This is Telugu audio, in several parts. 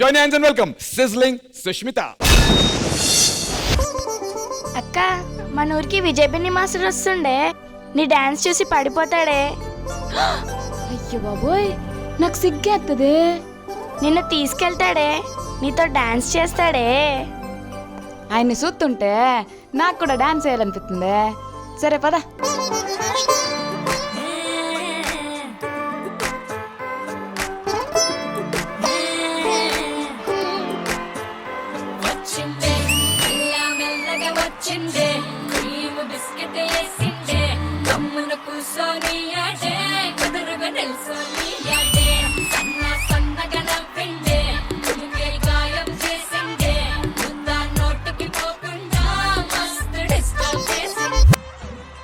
Join hands and welcome sizzling Sushmita. అక్క మన ఊరికి విజయపిన్ని మాస్టర్ వస్తుండే, నీ డాన్స్ చూసి పడిపోతాడే. అయ్యో బాబోయ్, నాకు సిగ్గేత్తదే. నిన్ను తీసుకెళ్తాడే, నీతో డాన్స్ చేస్తాడే. ఆయన్ని చూస్తుంటే నాకు కూడా డాన్స్ చేయాలనిపిస్తుంది. సరే పద.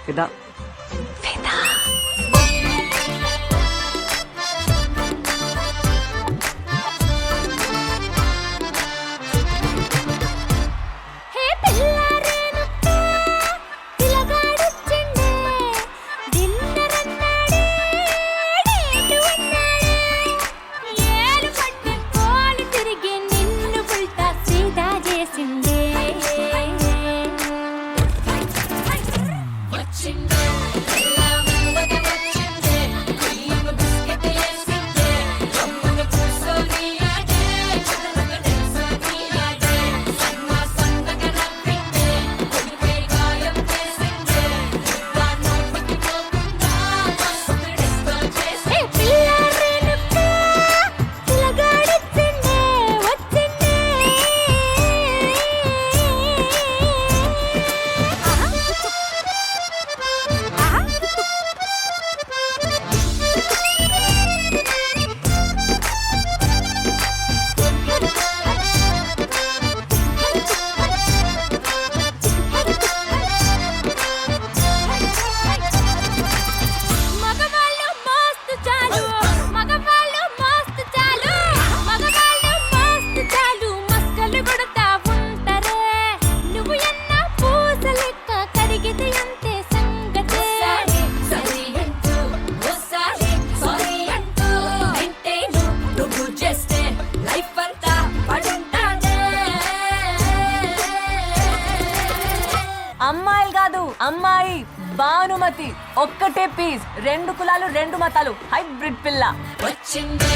Fida. అమ్మాయిలు కాదు, అమ్మాయి భానుమతి. ఒక్కటే పీస్, 2 కులాలు 2 మతాలు, హైబ్రిడ్ పిల్ల వచ్చింది.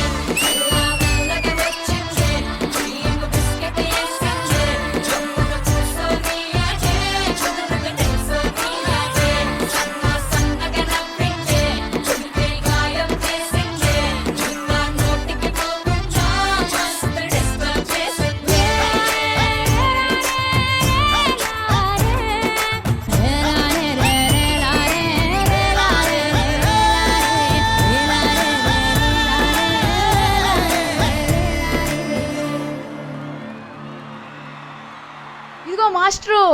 ఇదిగో మాస్టరు,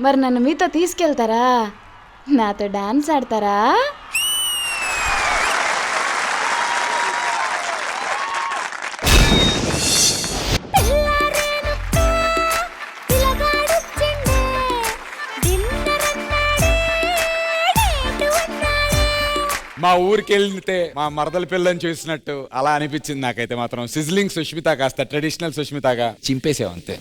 మరి నన్ను మీతో తీసుకెళ్తారా? నాతో డాన్స్ ఆడతారా? మా ఊరికి వెళ్తే మా మరదల పిల్లని చూసినట్టు అలా అనిపించింది నాకైతే మాత్రం. సిజ్లింగ్ సుష్మిత కాస్త ట్రెడిషనల్ సుష్మితగా చింపేసావు అంతే.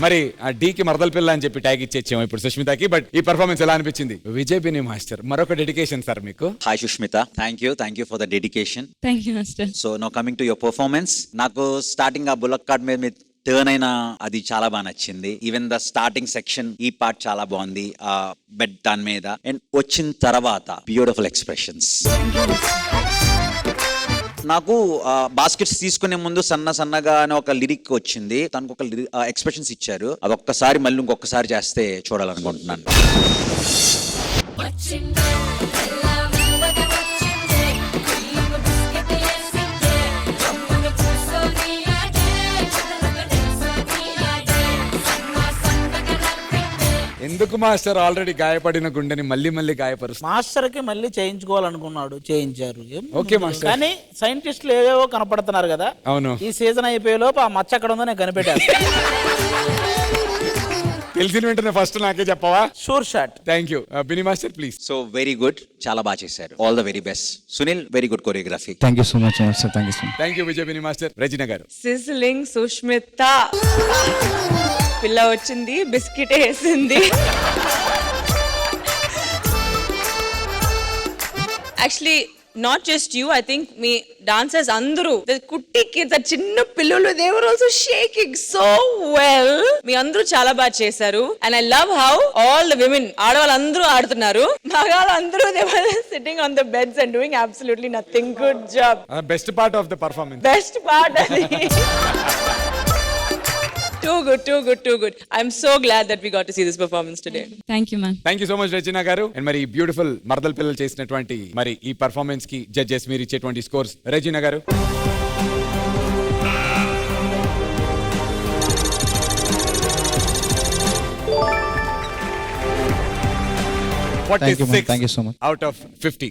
మరి ఆ డీకి మరదల పిల్ల అని చెప్పి ట్యాగ్ ఇచ్చేచ్చాము ఇప్పుడు సుష్మితకి. బట్ ఈ పర్ఫార్మెన్స్ ఎలా అనిపించింది? విజయ్ బిని మాస్టర్ మరొక డెడికేషన్ సార్ మీకు. Hi Sushmita, thank you for the dedication. Thank you master. So now coming to your performance. నాకు స్టార్టింగ్ ఆ బుల్లక్ కార్డ్ మీద టర్న్ అయినా అది చాలా బాగా నచ్చింది. ఈవెన్ ద స్టార్టింగ్ సెక్షన్ ఈ పార్ట్ చాలా బాగుంది, ఆ బెడ్ దాని మీద. అండ్ వచ్చిన తర్వాత బ్యూటిఫుల్ ఎక్స్ప్రెషన్స్. నాకు బాస్కెట్స్ తీసుకునే ముందు సన్నగా అనే ఒక లిరిక్ వచ్చింది, తనకు ఒక ఎక్స్ప్రెషన్స్ ఇచ్చారు. అది ఒక్కసారి మళ్ళీ ఇంకొకసారి చేస్తే చూడాలనుకుంటున్నాను. ఎందుకు మాస్టర్ ఆల్రెడీ గాయపడిన గుండెని మళ్ళీ మళ్ళీ గాయపరుస్తారు? మాస్టర్ కి మళ్ళీ చేయించుకోవాలనుకున్నాడు, చేయించారు. Okay master. కానీ సైంటిస్టులు ఏవేవో కనపడుతున్నారు కదా. అవును. ఈ సీజన్ అయిపోయే లోపు ఆ మచ్చ ఎక్కడ ఉందో నేను కనిపెట్టాను. తెలిసిన వెంటనే ఫస్ట్ నాకే చెప్పవా? Sure shot. Thank you. Bini master please. So very good, చాలా బాగా చేశారు. All the very best. Sunil, very good choreography. Thank you so much sir, thank you so much. Thank you Vijay Bini master. Regina గారు. సిజ్లింగ్ సుష్మిత పిల్ల వచ్చింది, బిస్కెట్ వేసింది. Actually not just you, I think మీ డాన్సర్స్ అందరూ, కుట్టి కిడ్స్, చిన్న పిల్లలు, they were also shaking so well. మీ అందరూ చాలా బాగా చేశారు. And I love how all the women, ఆడవాళ్ళందరూ ఆడుతున్నారు, మగాళ్ళందరూ they were sitting on the beds and doing absolutely nothing. Good job. Best part of the performance. Best part అది. Too good, too good, too good. I'm so glad that we got to see this performance today. Thank you ma'am. Thank you so much Regina గారు. అండ్ మరి బ్యూటిఫుల్ మరదల్ పిల్లలు చేసినటువంటి మరి ఈ పర్ఫార్మెన్స్ కి జడ్జెస్ మీరు ఇచ్చేటువంటి స్కోర్స్. రెజినా గారు. Thank you, ma'am. Thank you so much. Out of 50.